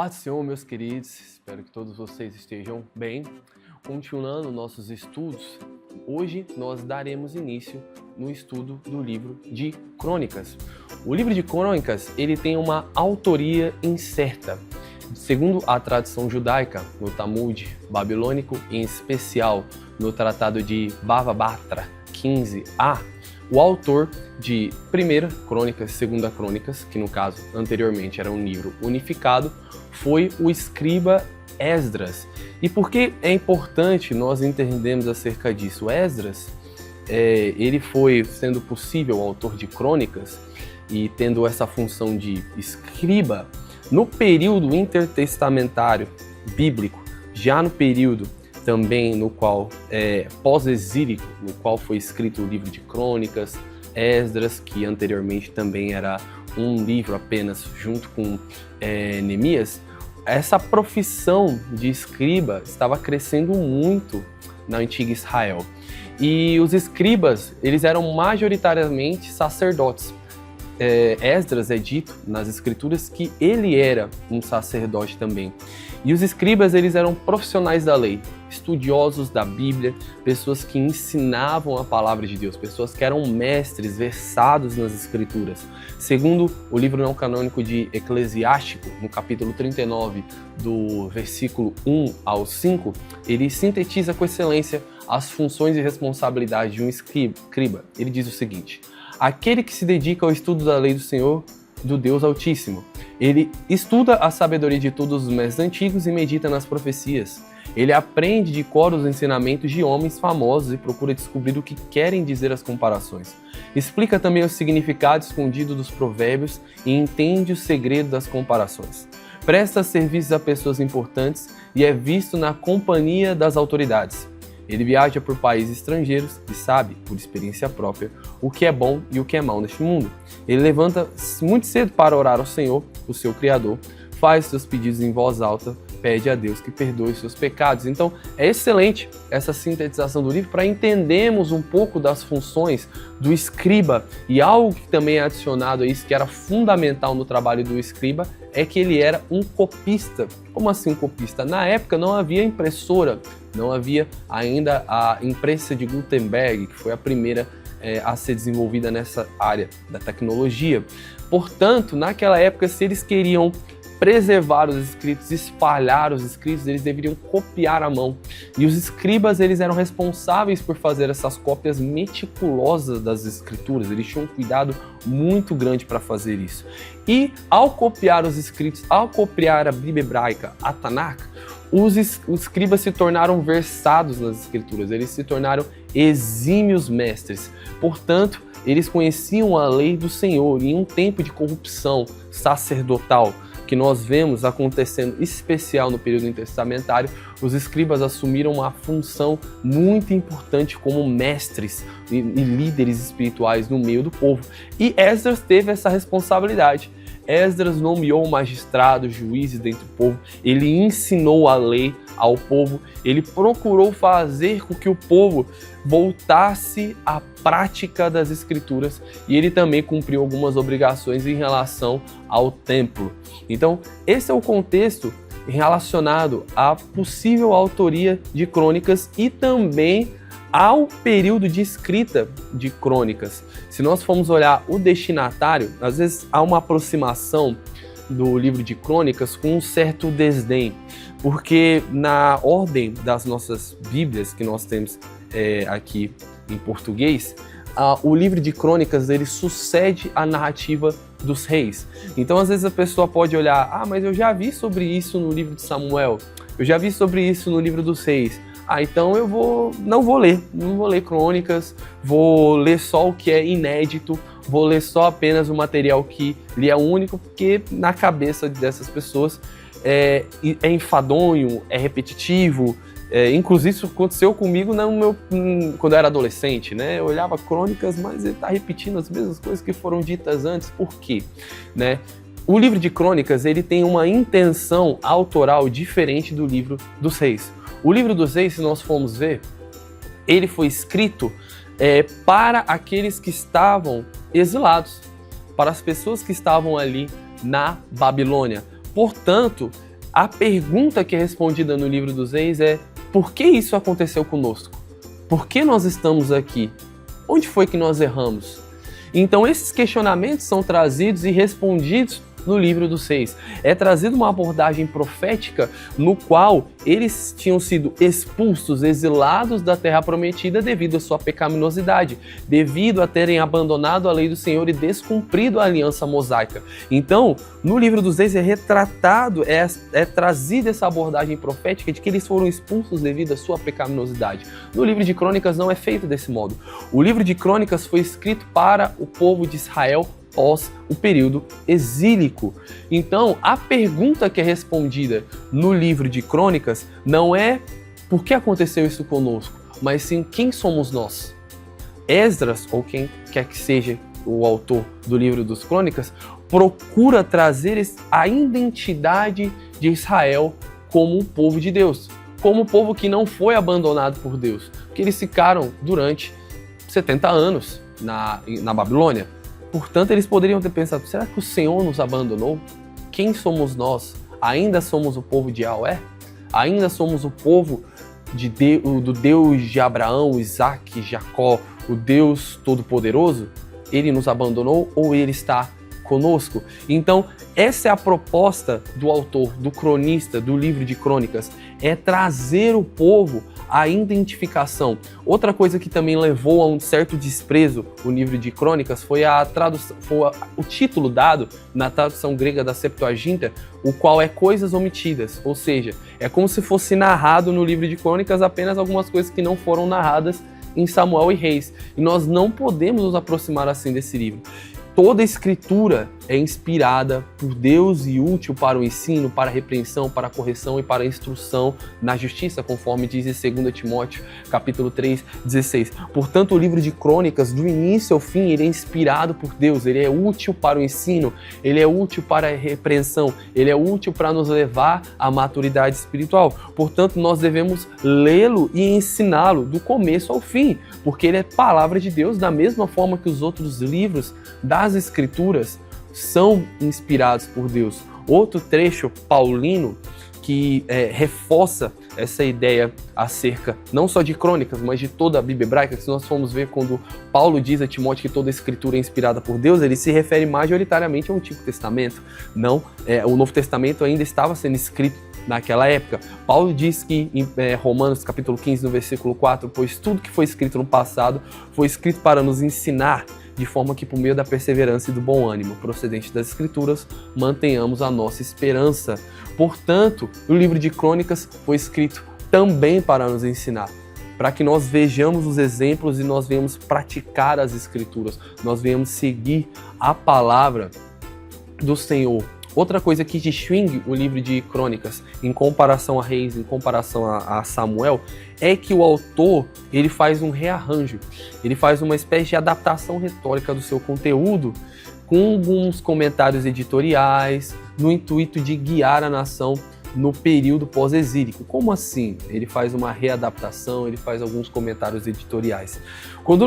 Paz do Senhor, meus queridos, espero que todos vocês estejam bem. Continuando nossos estudos, hoje nós daremos início no estudo do livro de Crônicas. O livro de Crônicas, ele tem uma autoria incerta. Segundo a tradição judaica, no Talmud babilônico, em especial no Tratado de Bava Batra 15a, o autor de Primeira Crônicas e Segunda Crônicas, que no caso anteriormente era um livro unificado, foi o escriba Esdras. E por que é importante nós entendermos acerca disso? Esdras, ele foi, sendo possível, o autor de Crônicas e tendo essa função de escriba, no período intertestamentário bíblico, já no período também no qual pós-exílico, no qual foi escrito o livro de Crônicas, Esdras, que anteriormente também era um livro apenas junto com Neemias, essa profissão de escriba estava crescendo muito na antiga Israel. E os escribas, eles eram majoritariamente sacerdotes. Esdras é dito nas escrituras que ele era um sacerdote também. E os escribas, eles eram profissionais da lei, estudiosos da Bíblia, pessoas que ensinavam a palavra de Deus, pessoas que eram mestres, versados nas escrituras. Segundo o livro não canônico de Eclesiástico, no capítulo 39, do versículo 1 ao 5, ele sintetiza com excelência as funções e responsabilidades de um escriba. Ele diz o seguinte: aquele que se dedica ao estudo da lei do Senhor, do Deus Altíssimo. Ele estuda a sabedoria de todos os mestres antigos e medita nas profecias. Ele aprende de cor os ensinamentos de homens famosos e procura descobrir o que querem dizer as comparações. Explica também o significado escondido dos provérbios e entende o segredo das comparações. Presta serviços a pessoas importantes e é visto na companhia das autoridades. Ele viaja por países estrangeiros e sabe, por experiência própria, o que é bom e o que é mal neste mundo. Ele levanta muito cedo para orar ao Senhor, o seu Criador, faz seus pedidos em voz alta, pede a Deus que perdoe seus pecados. Então, é excelente essa sintetização do livro para entendermos um pouco das funções do escriba. E algo que também é adicionado a isso, que era fundamental no trabalho do escriba, é que ele era um copista. Como assim um copista? Na época não havia impressora, não havia ainda a imprensa de Gutenberg, que foi a primeira a ser desenvolvida nessa área da tecnologia. Portanto, naquela época, se eles queriam preservar os escritos, espalhar os escritos, eles deveriam copiar à mão. E os escribas, eles eram responsáveis por fazer essas cópias meticulosas das escrituras. Eles tinham um cuidado muito grande para fazer isso. E ao copiar os escritos, ao copiar a Bíblia hebraica, a Tanakh, os escribas se tornaram versados nas escrituras, eles se tornaram exímios mestres. Portanto, eles conheciam a lei do Senhor em um tempo de corrupção sacerdotal que nós vemos acontecendo, especial no período intertestamentário. Os escribas assumiram uma função muito importante como mestres e líderes espirituais no meio do povo. E Esdras teve essa responsabilidade. Esdras nomeou magistrados, juízes dentro do povo, ele ensinou a lei ao povo, ele procurou fazer com que o povo voltasse à prática das escrituras e ele também cumpriu algumas obrigações em relação ao templo. Então, esse é o contexto relacionado à possível autoria de Crônicas e também ao período de escrita de Crônicas. Se nós formos olhar o destinatário, às vezes há uma aproximação do livro de Crônicas com um certo desdém, porque na ordem das nossas Bíblias que nós temos aqui em português, o livro de Crônicas ele sucede a narrativa dos reis. Então às vezes a pessoa pode olhar, mas eu já vi sobre isso no livro de Samuel, eu já vi sobre isso no livro dos reis. Então eu não vou ler Crônicas, vou ler só o que é inédito, vou ler só apenas o material que lhe é único, porque na cabeça dessas pessoas é enfadonho, é repetitivo. Inclusive isso aconteceu comigo quando eu era adolescente, né? Eu olhava Crônicas, mas ele está repetindo as mesmas coisas que foram ditas antes. Por quê? Né? O livro de Crônicas ele tem uma intenção autoral diferente do livro dos reis. O livro dos reis, se nós formos ver, ele foi escrito para aqueles que estavam exilados, para as pessoas que estavam ali na Babilônia. Portanto, a pergunta que é respondida no livro dos Reis é: por que isso aconteceu conosco? Por que nós estamos aqui? Onde foi que nós erramos? Então esses questionamentos são trazidos e respondidos no livro dos Reis. É trazida uma abordagem profética no qual eles tinham sido expulsos, exilados da terra prometida devido à sua pecaminosidade, devido a terem abandonado a lei do Senhor e descumprido a aliança mosaica. Então, no livro dos Reis é retratado, é trazida essa abordagem profética de que eles foram expulsos devido à sua pecaminosidade. No livro de Crônicas não é feito desse modo. O livro de Crônicas foi escrito para o povo de Israel pós o período exílico. Então, a pergunta que é respondida no livro de Crônicas não é por que aconteceu isso conosco, mas sim quem somos nós. Esdras, ou quem quer que seja o autor do livro dos Crônicas, procura trazer a identidade de Israel como um povo de Deus, como um povo que não foi abandonado por Deus, porque eles ficaram durante 70 anos na Babilônia. Portanto, eles poderiam ter pensado: será que o Senhor nos abandonou? Quem somos nós? Ainda somos o povo de Yahweh? Ainda somos o povo do Deus de Abraão, Isaac, Jacó, o Deus Todo-Poderoso? Ele nos abandonou ou ele está conosco? Então, essa é a proposta do autor, do cronista, do livro de Crônicas, é trazer o povo à identificação. Outra coisa que também levou a um certo desprezo o livro de Crônicas foi o título dado na tradução grega da Septuaginta, o qual é coisas omitidas, ou seja, é como se fosse narrado no livro de Crônicas apenas algumas coisas que não foram narradas em Samuel e Reis. E nós não podemos nos aproximar assim desse livro. Toda a escritura é inspirada por Deus e útil para o ensino, para a repreensão, para a correção e para a instrução na justiça, conforme diz em 2 Timóteo, capítulo 3, 16. Portanto, o livro de Crônicas, do início ao fim, ele é inspirado por Deus, ele é útil para o ensino, ele é útil para a repreensão, ele é útil para nos levar à maturidade espiritual. Portanto, nós devemos lê-lo e ensiná-lo do começo ao fim, porque ele é palavra de Deus, da mesma forma que os outros livros das Escrituras são inspirados por Deus. Outro trecho paulino que reforça essa ideia acerca não só de Crônicas, mas de toda a Bíblia hebraica, que se nós formos ver quando Paulo diz a Timóteo que toda a Escritura é inspirada por Deus, ele se refere majoritariamente ao Antigo Testamento. Não, o Novo Testamento ainda estava sendo escrito naquela época. Paulo diz que em Romanos capítulo 15, no versículo 4, pois tudo que foi escrito no passado foi escrito para nos ensinar, de forma que por meio da perseverança e do bom ânimo procedente das Escrituras, mantenhamos a nossa esperança. Portanto, o livro de Crônicas foi escrito também para nos ensinar, para que nós vejamos os exemplos e nós venhamos praticar as Escrituras, nós venhamos seguir a palavra do Senhor. Outra coisa que distingue o livro de Crônicas em comparação a Reis, em comparação a Samuel, é que o autor ele faz um rearranjo, ele faz uma espécie de adaptação retórica do seu conteúdo, com alguns comentários editoriais, no intuito de guiar a nação no período pós-exílico. Como assim? Ele faz uma readaptação, ele faz alguns comentários editoriais. Quando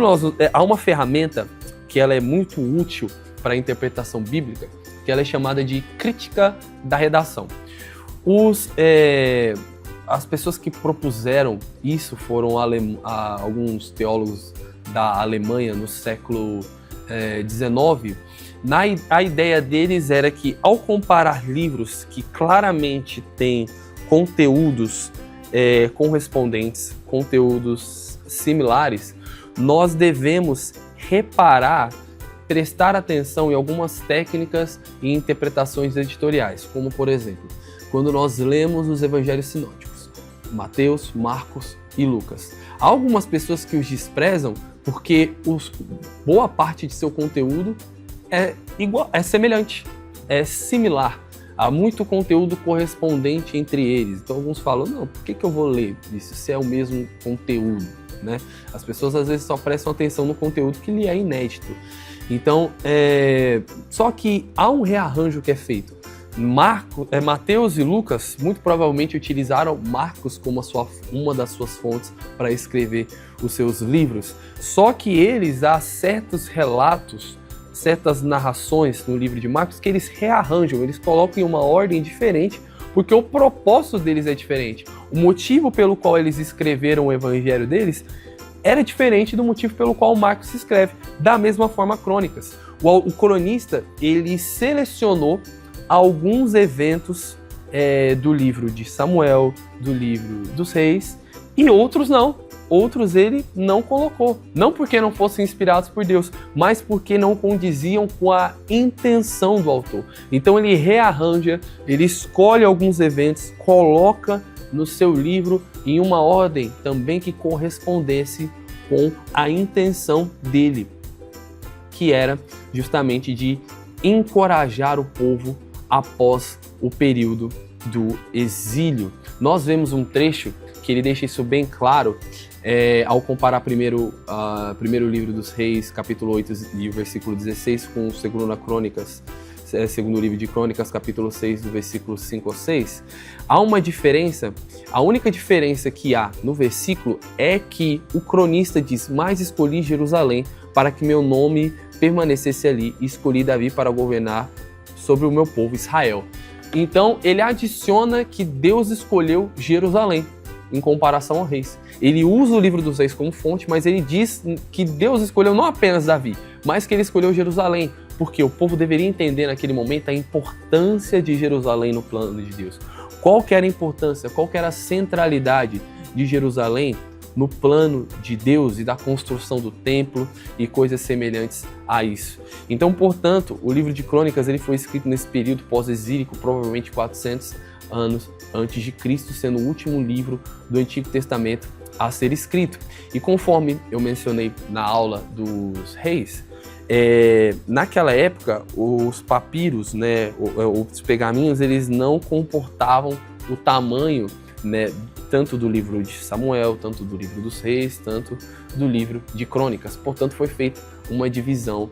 há uma ferramenta que ela é muito útil para a interpretação bíblica, que ela é chamada de crítica da redação. As pessoas que propuseram isso foram alguns teólogos da Alemanha no século XIX. A ideia deles era que, ao comparar livros que claramente têm conteúdos correspondentes, conteúdos similares, nós devemos prestar atenção em algumas técnicas e interpretações editoriais, como, por exemplo, quando nós lemos os evangelhos sinóticos, Mateus, Marcos e Lucas. Há algumas pessoas que os desprezam porque boa parte de seu conteúdo é semelhante, é similar. Há muito conteúdo correspondente entre eles. Então alguns falam: não, por que eu vou ler isso se é o mesmo conteúdo? Né? As pessoas às vezes só prestam atenção no conteúdo que lhe é inédito. Então, só que há um rearranjo que é feito. Mateus e Lucas muito provavelmente utilizaram Marcos como uma das suas fontes para escrever os seus livros. Só que há certos relatos, certas narrações no livro de Marcos que eles rearranjam, eles colocam em uma ordem diferente porque o propósito deles é diferente. O motivo pelo qual eles escreveram o evangelho deles era diferente do motivo pelo qual Marcos escreve. Da mesma forma, Crônicas. O cronista, ele selecionou alguns eventos do livro de Samuel, do livro dos reis, e outros não. Outros ele não colocou. Não porque não fossem inspirados por Deus, mas porque não condiziam com a intenção do autor. Então ele rearranja, ele escolhe alguns eventos, coloca no seu livro em uma ordem também que correspondesse com a intenção dele, que era justamente de encorajar o povo após o período do exílio. Nós vemos um trecho que ele deixa isso bem claro ao comparar primeiro livro dos Reis, capítulo 8, e o versículo 16, com o segundo livro de Crônicas, capítulo 6, do versículo 5 ao 6. Há uma diferença, a única diferença que há no versículo é que o cronista diz: mas escolhi Jerusalém para que meu nome permanecesse ali, e escolhi Davi para governar sobre o meu povo Israel. Então ele adiciona que Deus escolheu Jerusalém em comparação aos reis. Ele usa o livro dos reis como fonte, mas ele diz que Deus escolheu não apenas Davi, mas que ele escolheu Jerusalém, porque o povo deveria entender naquele momento a importância de Jerusalém no plano de Deus. Qual que era a importância, qual que era a centralidade de Jerusalém no plano de Deus e da construção do templo e coisas semelhantes a isso. Então, portanto, o livro de Crônicas ele foi escrito nesse período pós-exílico, provavelmente 400 anos antes de Cristo, sendo o último livro do Antigo Testamento a ser escrito. E conforme eu mencionei na aula dos reis, naquela época os papiros, os pergaminhos, eles não comportavam o tamanho, tanto do livro de Samuel, tanto do livro dos reis, tanto do livro de Crônicas. Portanto, foi feita uma divisão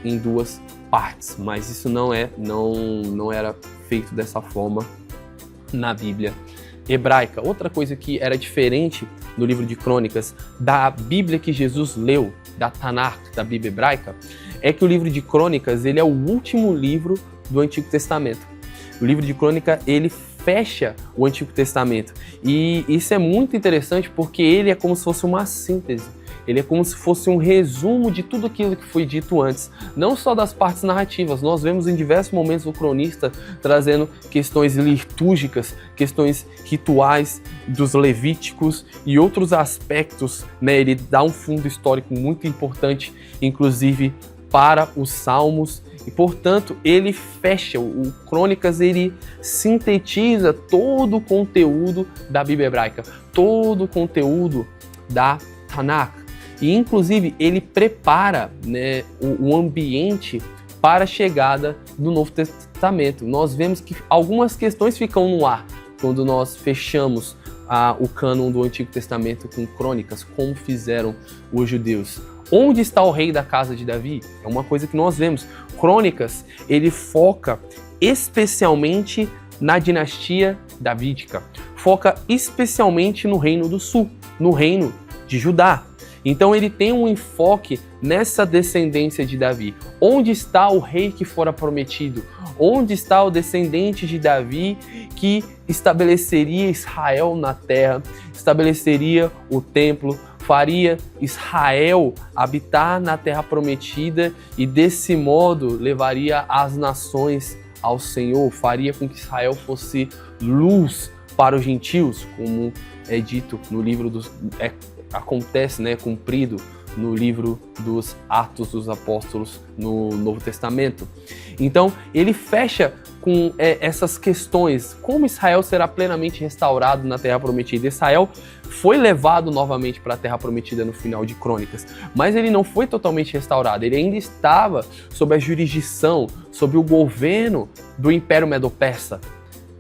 em duas partes, mas isso não era feito dessa forma na Bíblia hebraica. Outra coisa que era diferente no livro de Crônicas da Bíblia que Jesus leu, da Tanakh, da Bíblia hebraica, é que o livro de Crônicas ele é o último livro do Antigo Testamento. O livro de Crônica ele fecha o Antigo Testamento, e isso é muito interessante porque ele é como se fosse uma síntese. Ele é como se fosse um resumo de tudo aquilo que foi dito antes, não só das partes narrativas. Nós vemos em diversos momentos o cronista trazendo questões litúrgicas, questões rituais dos levíticos e outros aspectos, Ele dá um fundo histórico muito importante, inclusive para os salmos, e portanto ele fecha, o Crônicas ele sintetiza todo o conteúdo da Bíblia hebraica, todo o conteúdo da Tanakh. E, inclusive, ele prepara o ambiente para a chegada do Novo Testamento. Nós vemos que algumas questões ficam no ar quando nós fechamos o cânon do Antigo Testamento com Crônicas, como fizeram os judeus. Onde está o rei da casa de Davi? É uma coisa que nós vemos. Crônicas, ele foca especialmente na dinastia davídica. Foca especialmente no reino do sul, no reino de Judá. Então ele tem um enfoque nessa descendência de Davi. Onde está o rei que fora prometido? Onde está o descendente de Davi que estabeleceria Israel na terra, estabeleceria o templo, faria Israel habitar na terra prometida e desse modo levaria as nações ao Senhor, faria com que Israel fosse luz para os gentios, como é dito no livro dos... acontece, cumprido no livro dos Atos dos Apóstolos no Novo Testamento. Então, ele fecha com essas questões, como Israel será plenamente restaurado na Terra Prometida. Israel foi levado novamente para a Terra Prometida no final de Crônicas, mas ele não foi totalmente restaurado, ele ainda estava sob a jurisdição, sob o governo do Império Medo-Persa,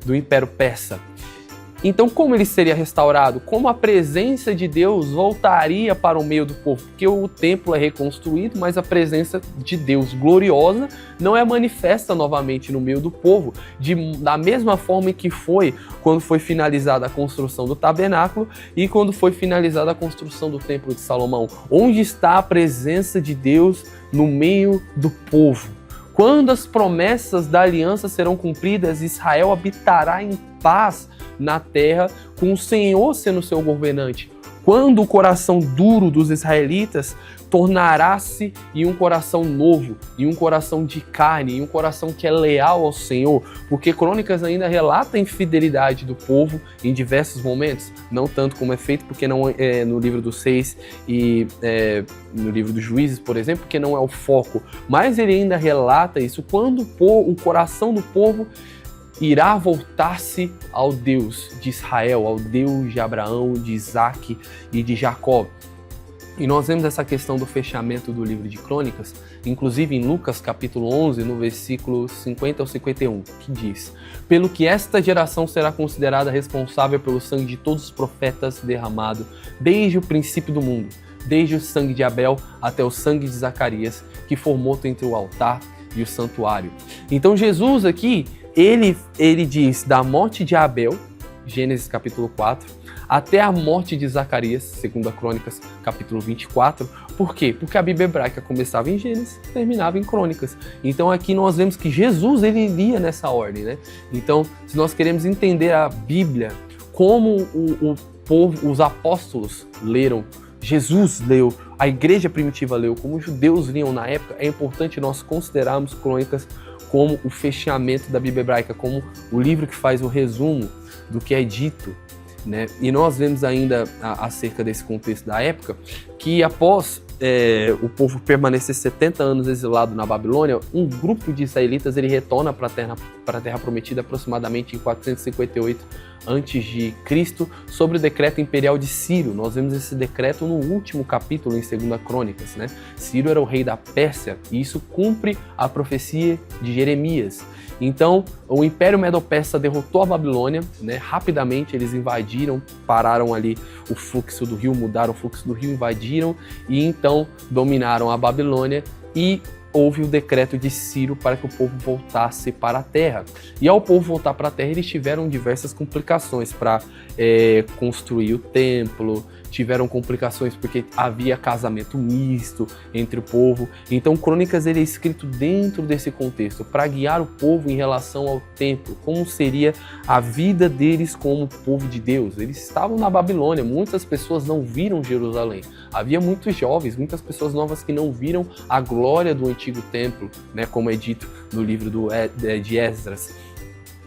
do Império Persa. Então, como ele seria restaurado? Como a presença de Deus voltaria para o meio do povo? Porque o templo é reconstruído, mas a presença de Deus gloriosa não é manifesta novamente no meio do povo, da mesma forma que foi quando foi finalizada a construção do tabernáculo e quando foi finalizada a construção do templo de Salomão. Onde está a presença de Deus no meio do povo? Quando as promessas da aliança serão cumpridas, Israel habitará em paz na terra, com o Senhor sendo seu governante. Quando o coração duro dos israelitas tornará-se em um coração novo, em um coração de carne, em um coração que é leal ao Senhor, porque Crônicas ainda relata a infidelidade do povo em diversos momentos, não tanto como é feito, porque não é no livro dos 6 e no livro dos Juízes, por exemplo, porque não é o foco, mas ele ainda relata isso, quando o coração do povo irá voltar-se ao Deus de Israel, ao Deus de Abraão, de Isaac e de Jacó. E nós vemos essa questão do fechamento do livro de Crônicas, inclusive em Lucas capítulo 11, no versículo 50 ao 51, que diz: pelo que esta geração será considerada responsável pelo sangue de todos os profetas derramado desde o princípio do mundo, desde o sangue de Abel até o sangue de Zacarias, que formou entre o altar e o santuário. Então Jesus aqui, ele diz da morte de Abel, Gênesis capítulo 4, até a morte de Zacarias, segundo a Crônicas, capítulo 24. Por quê? Porque a Bíblia hebraica começava em Gênesis, terminava em Crônicas. Então aqui nós vemos que Jesus, ele iria nessa ordem, né? Então, se nós queremos entender a Bíblia, como o povo, os apóstolos leram, Jesus leu, a igreja primitiva leu, como os judeus liam na época, é importante nós considerarmos Crônicas como o fechamento da Bíblia hebraica, como o livro que faz o resumo do que é dito, né? E nós vemos ainda acerca desse contexto da época, que após o povo permanecer 70 anos exilado na Babilônia, um grupo de israelitas ele retorna para a terra prometida aproximadamente em 458 a.C., sobre o decreto imperial de Ciro. Nós vemos esse decreto no último capítulo em 2 Crônicas, né? Ciro era o rei da Pérsia e isso cumpre a profecia de Jeremias. Então, o Império Medo-Persa derrotou a Babilônia, né? Rapidamente eles invadiram, pararam ali o fluxo do rio, mudaram o fluxo do rio, invadiram e então dominaram a Babilônia e houve o decreto de Ciro para que o povo voltasse para a terra. E ao povo voltar para a terra, eles tiveram diversas complicações para construir o templo, tiveram complicações porque havia casamento misto entre o povo. Então, Crônicas ele é escrito dentro desse contexto, para guiar o povo em relação ao templo, como seria a vida deles como povo de Deus. Eles estavam na Babilônia, muitas pessoas não viram Jerusalém. Havia muitos jovens, muitas pessoas novas que não viram a glória do antigo templo, né, como é dito no livro de Esdras.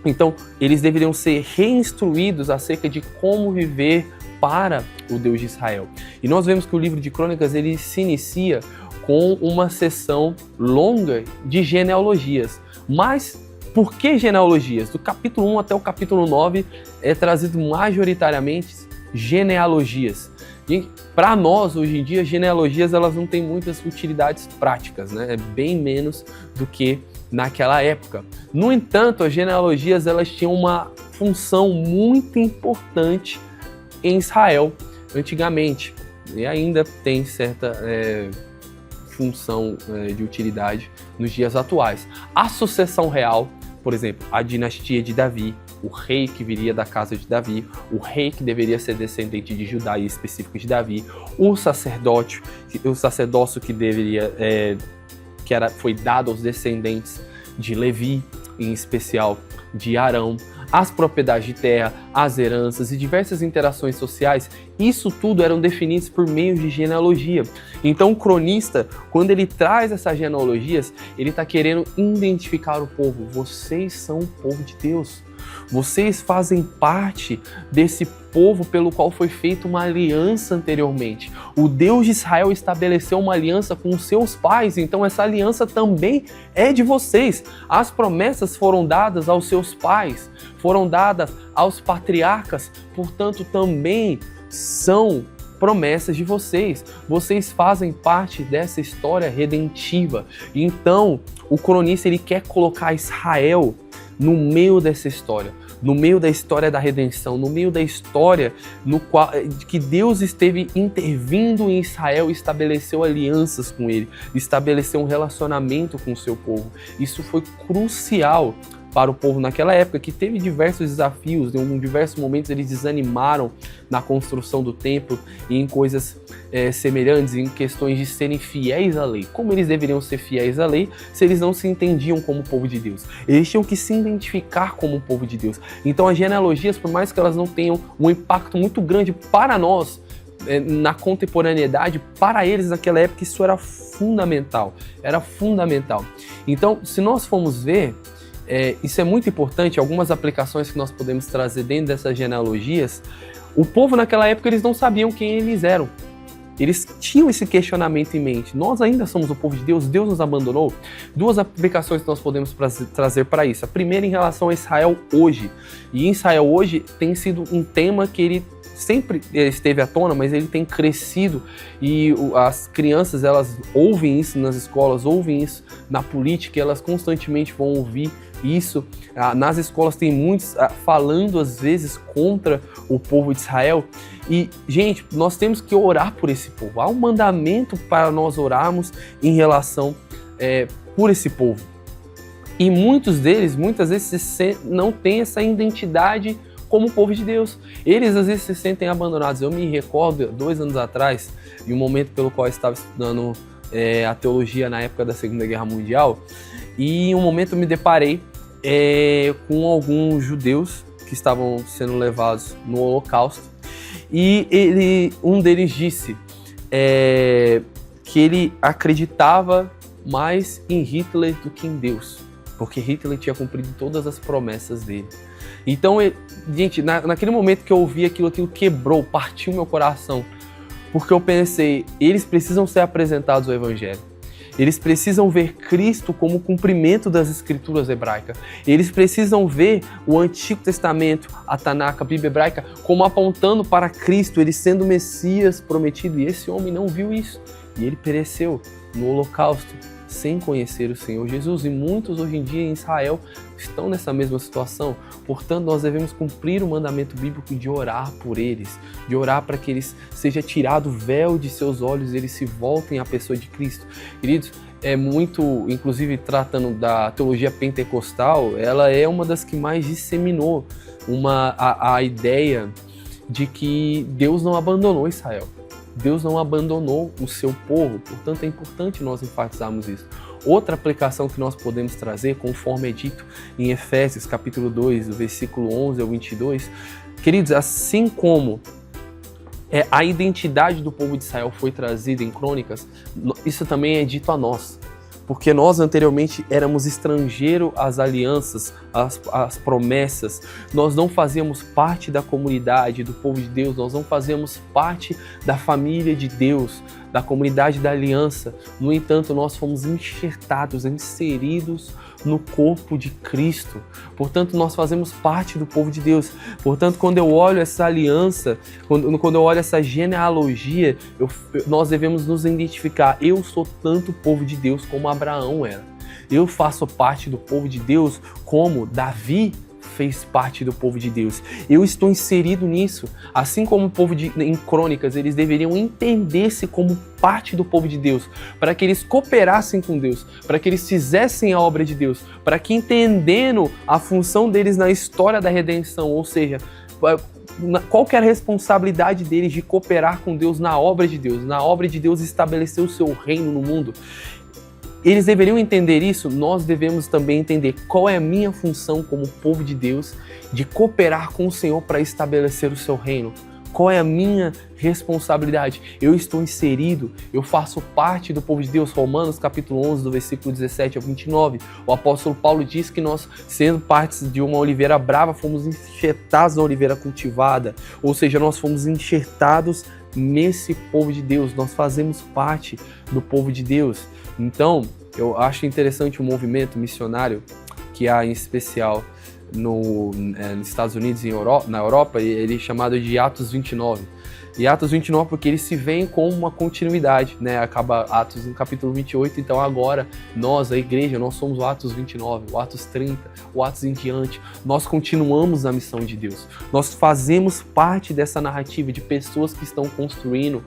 Então, eles deveriam ser reinstruídos acerca de como viver para o Deus de Israel. E nós vemos que o livro de Crônicas ele se inicia com uma sessão longa de genealogias. Mas por que genealogias? Do capítulo 1 até o capítulo 9 é trazido majoritariamente genealogias. Para nós, hoje em dia, genealogias elas não têm muitas utilidades práticas, né? É bem menos do que naquela época. No entanto, as genealogias elas tinham uma função muito importante em Israel antigamente e ainda tem certa função de utilidade nos dias atuais. A sucessão real, por exemplo, a dinastia de Davi, o rei que viria da casa de Davi, o rei que deveria ser descendente de Judá e específico de Davi, o sacerdócio que deveria foi dado aos descendentes de Levi, em especial de Arão, as propriedades de terra, as heranças e diversas interações sociais, isso tudo eram definidos por meio de genealogia. Então o cronista, quando ele traz essas genealogias, ele está querendo identificar o povo. Vocês são o povo de Deus. Vocês fazem parte desse povo pelo qual foi feita uma aliança anteriormente. O Deus de Israel estabeleceu uma aliança com os seus pais, então essa aliança também é de vocês. As promessas foram dadas aos seus pais, foram dadas aos patriarcas, portanto também são promessas de vocês. Vocês fazem parte dessa história redentiva. Então, o cronista ele quer colocar Israel no meio dessa história, no meio da história da redenção, no meio da história no qual que Deus esteve intervindo em Israel e estabeleceu alianças com ele, estabeleceu um relacionamento com o seu povo. Isso foi crucial para o povo naquela época, que teve diversos desafios, em diversos momentos eles desanimaram na construção do templo e em coisas semelhantes, em questões de serem fiéis à lei. Como eles deveriam ser fiéis à lei se eles não se entendiam como povo de Deus? Eles tinham que se identificar como um povo de Deus. Então as genealogias, por mais que elas não tenham um impacto muito grande para nós, na contemporaneidade, para eles naquela época isso era fundamental, Então, se nós formos ver, isso é muito importante, algumas aplicações que nós podemos trazer dentro dessas genealogias. O povo naquela época, eles não sabiam quem eles eram. Eles tinham esse questionamento em mente. Nós ainda somos o povo de Deus? Deus nos abandonou? Duas aplicações que nós podemos trazer para isso. A primeira em relação a Israel hoje. E em Israel hoje tem sido um tema que ele sempre esteve à tona, mas ele tem crescido e as crianças, elas ouvem isso nas escolas, ouvem isso na política, elas constantemente vão ouvir isso. Nas escolas tem muitos falando às vezes contra o povo de Israel. E, gente, nós temos que orar por esse povo. Há um mandamento para nós orarmos em relação por esse povo. E muitos deles, muitas vezes, não têm essa identidade como povo de Deus. Eles às vezes se sentem abandonados. Eu me recordo, 2 anos atrás, em um momento pelo qual eu estava estudando a teologia na época da Segunda Guerra Mundial, e em um momento eu me deparei com alguns judeus que estavam sendo levados no Holocausto, e um deles disse que ele acreditava mais em Hitler do que em Deus, porque Hitler tinha cumprido todas as promessas dele. Então, gente, naquele momento que eu ouvi aquilo quebrou, partiu meu coração, porque eu pensei, eles precisam ser apresentados ao Evangelho. Eles precisam ver Cristo como cumprimento das Escrituras hebraicas. Eles precisam ver o Antigo Testamento, a Tanakh, a Bíblia hebraica, como apontando para Cristo, ele sendo o Messias prometido. E esse homem não viu isso. E ele pereceu no Holocausto, sem conhecer o Senhor Jesus, e muitos hoje em dia em Israel estão nessa mesma situação. Portanto, nós devemos cumprir o mandamento bíblico de orar por eles, de orar para que eles seja tirado o véu de seus olhos e eles se voltem à pessoa de Cristo. Queridos, é muito, inclusive tratando da teologia pentecostal, ela é uma das que mais disseminou a ideia de que Deus não abandonou Israel. Deus não abandonou o seu povo, portanto é importante nós enfatizarmos isso. Outra aplicação que nós podemos trazer, conforme é dito em Efésios capítulo 2, do versículo 11 ao 22, queridos, assim como a identidade do povo de Israel foi trazida em Crônicas, isso também é dito a nós. Porque nós anteriormente éramos estrangeiros às alianças, às promessas, nós não fazíamos parte da comunidade do povo de Deus, nós não fazíamos parte da família de Deus, da comunidade da aliança. No entanto, nós fomos enxertados, inseridos no corpo de Cristo. Portanto, nós fazemos parte do povo de Deus. Portanto, quando eu olho essa aliança, quando eu olho essa genealogia, nós devemos nos identificar. Eu sou tanto povo de Deus como Abraão era. Eu faço parte do povo de Deus como Davi fez parte do povo de Deus. Eu estou inserido nisso. Assim como o povo em Crônicas, eles deveriam entender-se como parte do povo de Deus, para que eles cooperassem com Deus, para que eles fizessem a obra de Deus, para que, entendendo a função deles na história da redenção, ou seja, qual que era a responsabilidade deles de cooperar com Deus na obra de Deus estabelecer o seu reino no mundo. Eles deveriam entender isso, nós devemos também entender qual é a minha função como povo de Deus de cooperar com o Senhor para estabelecer o seu reino. Qual é a minha responsabilidade? Eu estou inserido, eu faço parte do povo de Deus. Romanos capítulo 11, do versículo 17 ao 29. O apóstolo Paulo diz que nós, sendo partes de uma oliveira brava, fomos enxertados na oliveira cultivada. Ou seja, nós fomos enxertados nesse povo de Deus. Nós fazemos parte do povo de Deus. Então, eu acho interessante o movimento missionário que há, em especial nos Estados Unidos e na Europa, ele é chamado de Atos 29. E Atos 29 porque ele se vê como uma continuidade, né? Acaba Atos no capítulo 28, então agora nós, a igreja, nós somos o Atos 29, o Atos 30, o Atos em diante. Nós continuamos a missão de Deus. Nós fazemos parte dessa narrativa de pessoas que estão construindo,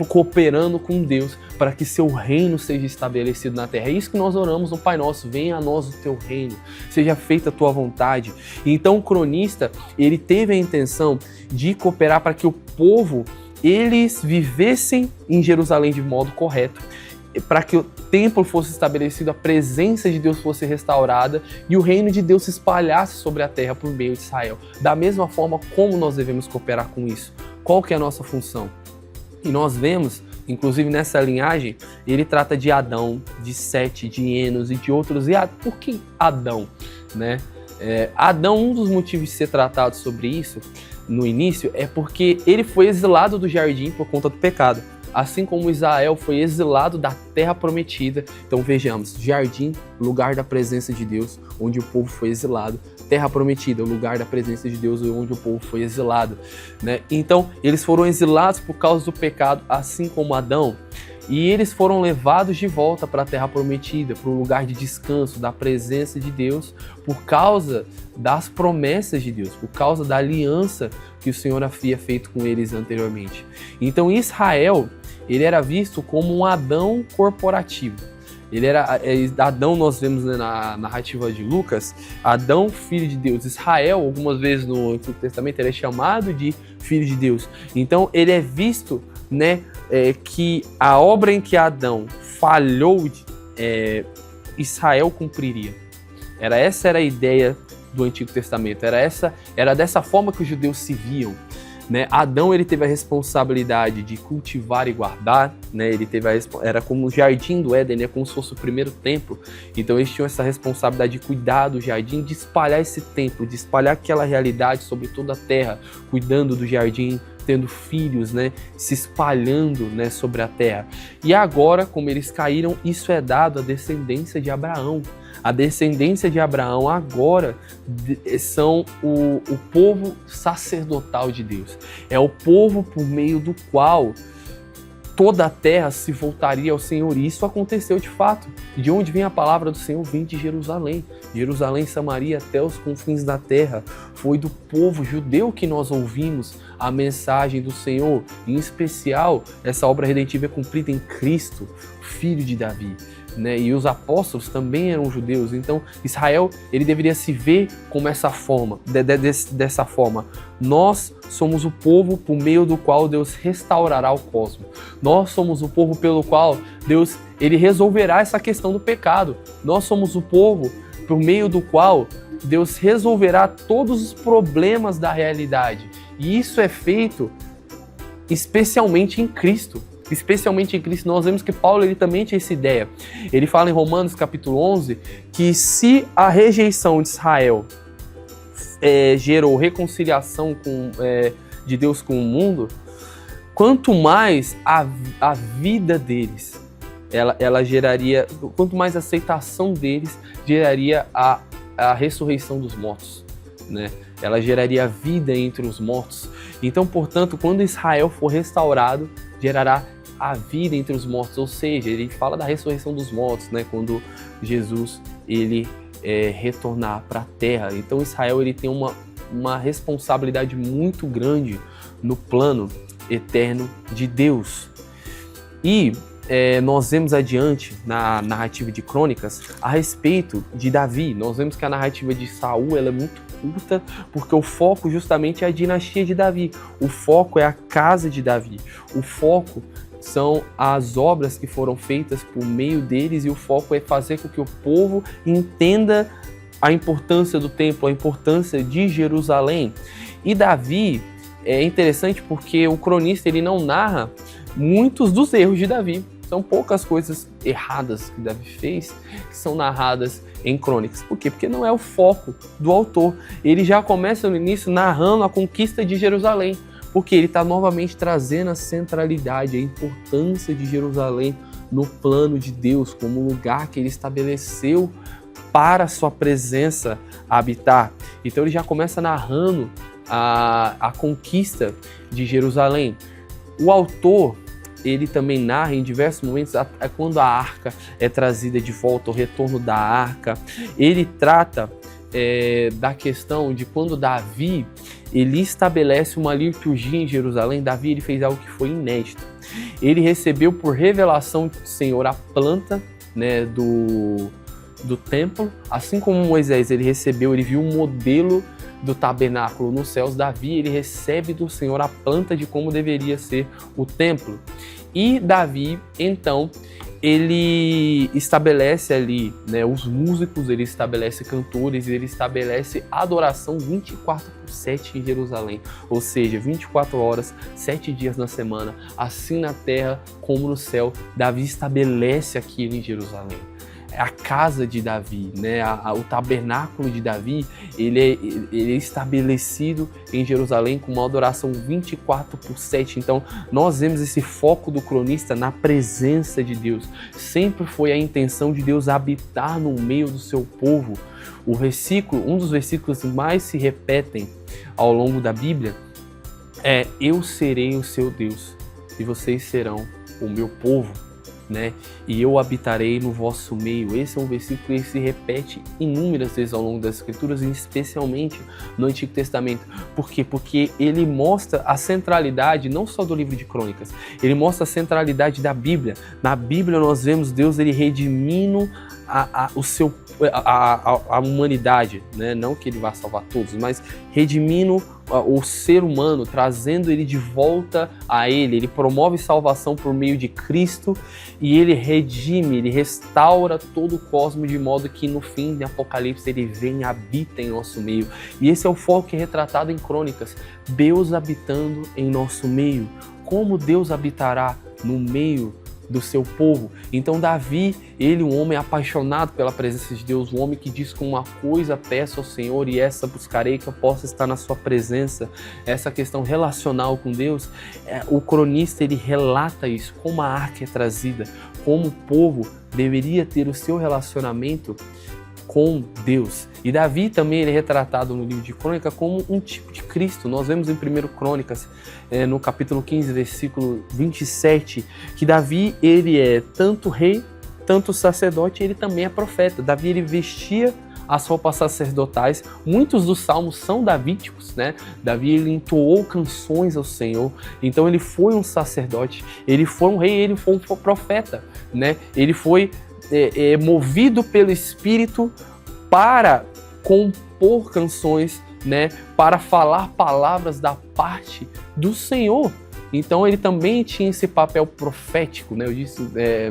cooperando com Deus para que seu reino seja estabelecido na terra. É isso que nós oramos no Pai Nosso: venha a nós o teu reino, seja feita a tua vontade. E então o cronista, ele teve a intenção de cooperar para que o povo, eles vivessem em Jerusalém de modo correto, para que o templo fosse estabelecido, a presença de Deus fosse restaurada e o reino de Deus se espalhasse sobre a terra por meio de Israel. Da mesma forma, como nós devemos cooperar com isso? Qual que é a nossa função? E nós vemos, inclusive nessa linhagem, ele trata de Adão, de Sete, de Enos e de outros. E por que Adão? Né? Adão, um dos motivos de ser tratado sobre isso no início é porque ele foi exilado do jardim por conta do pecado. Assim como Israel foi exilado da terra prometida. Então vejamos, jardim, lugar da presença de Deus, onde o povo foi exilado. Terra prometida, o lugar da presença de Deus, onde o povo foi exilado, né? Então eles foram exilados por causa do pecado, assim como Adão. E eles foram levados de volta para a terra prometida, para o lugar de descanso, da presença de Deus, por causa das promessas de Deus, por causa da aliança que o Senhor havia feito com eles anteriormente. Então Israel, ele era visto como um Adão corporativo. Adão, nós vemos, né, na narrativa de Lucas, Adão, filho de Deus. Israel, algumas vezes no Antigo Testamento, ele é chamado de filho de Deus. Então ele é visto, né, que a obra em que Adão falhou, Israel cumpriria. Essa era a ideia do Antigo Testamento. Era dessa forma que os judeus se viam, né? Adão, ele teve a responsabilidade de cultivar e guardar, né? Era como o jardim do Éden, né? Como se fosse o primeiro templo. Então eles tinham essa responsabilidade de cuidar do jardim, de espalhar esse templo, de espalhar aquela realidade sobre toda a terra, cuidando do jardim, tendo filhos, né, se espalhando, né, sobre a terra. E agora, como eles caíram, isso é dado à descendência de Abraão. A descendência de Abraão agora são o povo sacerdotal de Deus. É o povo por meio do qual toda a terra se voltaria ao Senhor. E isso aconteceu de fato. De onde vem a palavra do Senhor? Vem de Jerusalém. Jerusalém, Samaria, até os confins da terra. Foi do povo judeu que nós ouvimos a mensagem do Senhor. Em especial, essa obra redentiva é cumprida em Cristo, filho de Davi. Né? E os apóstolos também eram judeus. Então Israel, ele deveria se ver como essa forma, dessa forma. Nós somos o povo por meio do qual Deus restaurará o cosmos. Nós somos o povo pelo qual Deus, ele resolverá essa questão do pecado. Nós somos o povo por meio do qual Deus resolverá todos os problemas da realidade. E isso é feito especialmente em Cristo. Especialmente em Cristo. Nós vemos que Paulo, ele também tinha essa ideia. Ele fala em Romanos capítulo 11 que se a rejeição de Israel gerou reconciliação de Deus com o mundo, quanto mais a vida deles, ela geraria, quanto mais a aceitação deles geraria a ressurreição dos mortos, né? Ela geraria vida entre os mortos. Então, portanto, quando Israel for restaurado, gerará a vida entre os mortos, ou seja, ele fala da ressurreição dos mortos, né? Quando Jesus, ele retornar para a terra. Então Israel, ele tem uma responsabilidade muito grande no plano eterno de Deus. E nós vemos adiante na narrativa de Crônicas a respeito de Davi. Nós vemos que a narrativa de Saul, ela é muito curta, porque o foco justamente é a dinastia de Davi. O foco é a casa de Davi. O foco são as obras que foram feitas por meio deles, e o foco é fazer com que o povo entenda a importância do templo, a importância de Jerusalém. E Davi é interessante porque o cronista, ele não narra muitos dos erros de Davi. São poucas coisas erradas que Davi fez que são narradas em Crônicas. Por quê? Porque não é o foco do autor. Ele já começa no início narrando a conquista de Jerusalém, porque ele está novamente trazendo a centralidade, a importância de Jerusalém no plano de Deus, como lugar que ele estabeleceu para a sua presença habitar. Então ele já começa narrando a conquista de Jerusalém. O autor, ele também narra em diversos momentos quando a arca é trazida de volta, o retorno da arca. Ele trata da questão de quando Davi ele estabelece uma liturgia em Jerusalém. Davi ele fez algo que foi inédito. Ele recebeu por revelação do Senhor a planta, né, do templo, assim como Moisés ele viu um modelo do tabernáculo nos céus. Davi ele recebe do Senhor a planta de como deveria ser o templo. E Davi, então, ele estabelece ali, né, os músicos, ele estabelece cantores, ele estabelece adoração 24/7 em Jerusalém, ou seja, 24 horas, 7 dias na semana, assim na terra como no céu. Davi estabelece aquilo em Jerusalém. A casa de Davi, né? O tabernáculo de Davi, ele é estabelecido em Jerusalém com uma adoração 24/7. Então, nós vemos esse foco do cronista na presença de Deus. Sempre foi a intenção de Deus habitar no meio do seu povo. Um dos versículos que mais se repetem ao longo da Bíblia é: eu serei o seu Deus e vocês serão o meu povo, né? E eu habitarei no vosso meio. Esse é um versículo que se repete inúmeras vezes ao longo das Escrituras, e especialmente no Antigo Testamento. Por quê? Porque ele mostra a centralidade não só do livro de Crônicas, ele mostra a centralidade da Bíblia. Na Bíblia nós vemos Deus ele redimindo a humanidade, né? Não que ele vá salvar todos, mas redimindo o ser humano, trazendo ele de volta a ele. Ele promove salvação por meio de Cristo e ele redime, ele restaura todo o cosmos de modo que no fim de Apocalipse ele vem e habita em nosso meio. E esse é o foco que é retratado em Crônicas, Deus habitando em nosso meio. Como Deus habitará no meio do seu povo? Então Davi, ele um homem apaixonado pela presença de Deus, um homem que diz: com uma coisa peço ao Senhor e essa buscarei, que eu possa estar na sua presença. Essa questão relacional com Deus, o cronista ele relata isso, como a arca é trazida, como o povo deveria ter o seu relacionamento com Deus. E Davi também ele é retratado no livro de Crônica como um tipo de Cristo. Nós vemos em 1 Crônicas, no capítulo 15, versículo 27, que Davi ele é tanto rei, tanto sacerdote, ele também é profeta. Davi ele vestia as roupas sacerdotais. Muitos dos salmos são davídicos, né? Davi ele entoou canções ao Senhor. Então ele foi um sacerdote, ele foi um rei, ele foi um profeta, né? Ele foi movido pelo Espírito para compor canções, né, para falar palavras da parte do Senhor. Então ele também tinha esse papel profético, né? Eu disse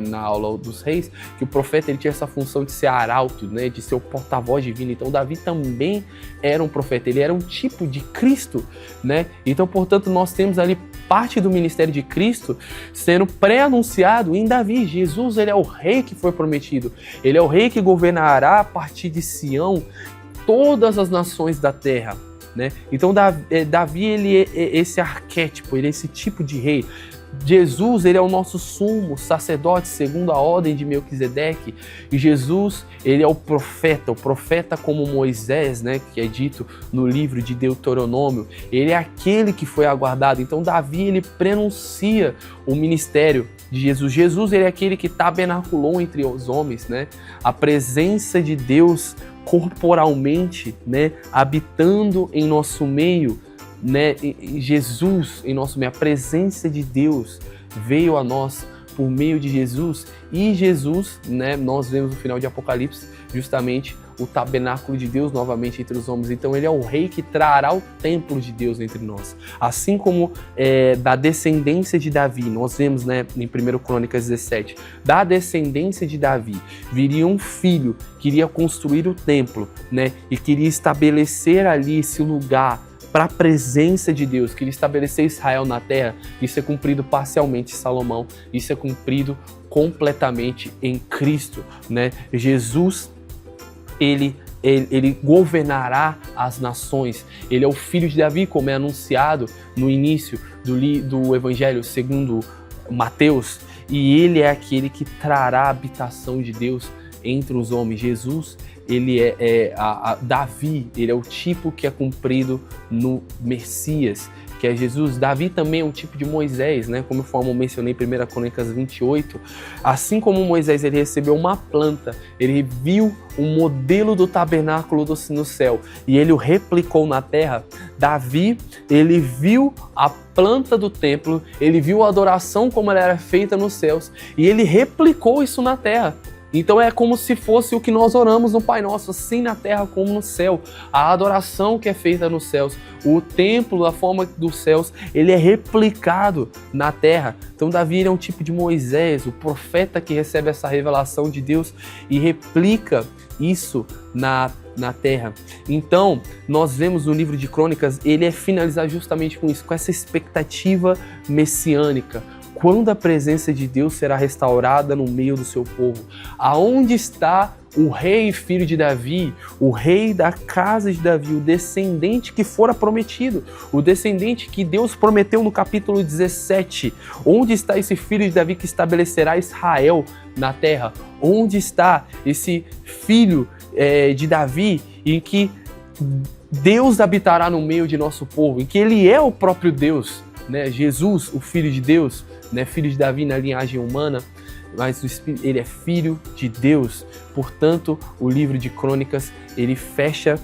na aula dos reis que o profeta ele tinha essa função de ser arauto, né? De ser o porta-voz divino. Então Davi também era um profeta, ele era um tipo de Cristo, né? Então, portanto, nós temos ali parte do ministério de Cristo sendo pré-anunciado em Davi. Jesus ele é o rei que foi prometido, ele é o rei que governará a partir de Sião todas as nações da terra, né? Então Davi ele é esse arquétipo, ele é esse tipo de rei. Jesus ele é o nosso sumo sacerdote segundo a ordem de Melquisedeque, e Jesus ele é o profeta como Moisés, né, que é dito no livro de Deuteronômio. Ele é aquele que foi aguardado. Então Davi ele prenuncia o ministério de Jesus. Jesus ele é aquele que tabernaculou entre os homens, né? A presença de Deus corporalmente, né, habitando em nosso meio, né? Jesus em nosso meio, a presença de Deus veio a nós por meio de Jesus, e Jesus, né, nós vemos no final de Apocalipse justamente o tabernáculo de Deus novamente entre os homens. Então ele é o rei que trará o templo de Deus entre nós. Assim como da descendência de Davi, nós vemos, né, em 1 Crônicas 17, da descendência de Davi viria um filho que iria construir o templo, né, e queria estabelecer ali esse lugar para a presença de Deus, que ele estabeleceu Israel na terra. Isso é cumprido parcialmente em Salomão, isso é cumprido completamente em Cristo, né? Jesus, ele governará as nações. Ele é o filho de Davi, como é anunciado no início do Evangelho segundo Mateus, e ele é aquele que trará a habitação de Deus entre os homens. Jesus, Davi, ele é o tipo que é cumprido no Messias, que é Jesus. Davi também é um tipo de Moisés, né? Como eu mencionei em 1 Crônicas 28, assim como Moisés ele recebeu uma planta, ele viu um modelo do tabernáculo no céu e ele o replicou na terra. Davi, ele viu a planta do templo, ele viu a adoração como ela era feita nos céus e ele replicou isso na terra. Então é como se fosse o que nós oramos no Pai Nosso, assim na terra como no céu. A adoração que é feita nos céus, o templo, a forma dos céus, ele é replicado na terra. Então Davi é um tipo de Moisés, o profeta que recebe essa revelação de Deus e replica isso na terra. Então, nós vemos no livro de Crônicas, ele é finalizar justamente com isso, com essa expectativa messiânica. Quando a presença de Deus será restaurada no meio do seu povo? Aonde está o rei e filho de Davi, o rei da casa de Davi, o descendente que fora prometido, o descendente que Deus prometeu no capítulo 17? Onde está esse filho de Davi que estabelecerá Israel na terra? Onde está esse filho de Davi em que Deus habitará no meio de nosso povo, em que ele é o próprio Deus, né? Jesus, o filho de Deus, né? Filho de Davi na linhagem humana, mas ele é filho de Deus. Portanto, o livro de Crônicas, ele fecha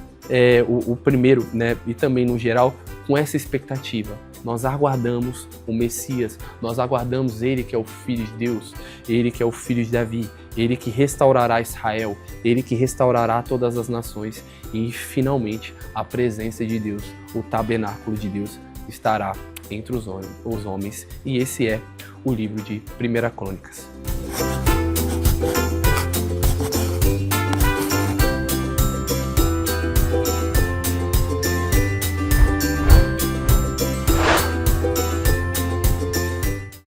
o primeiro, né? E também no geral, com essa expectativa. Nós aguardamos o Messias, nós aguardamos ele que é o Filho de Deus, ele que é o Filho de Davi, ele que restaurará Israel, ele que restaurará todas as nações e finalmente a presença de Deus, o tabernáculo de Deus estará entre os homens. E esse é o livro de 1 Crônicas.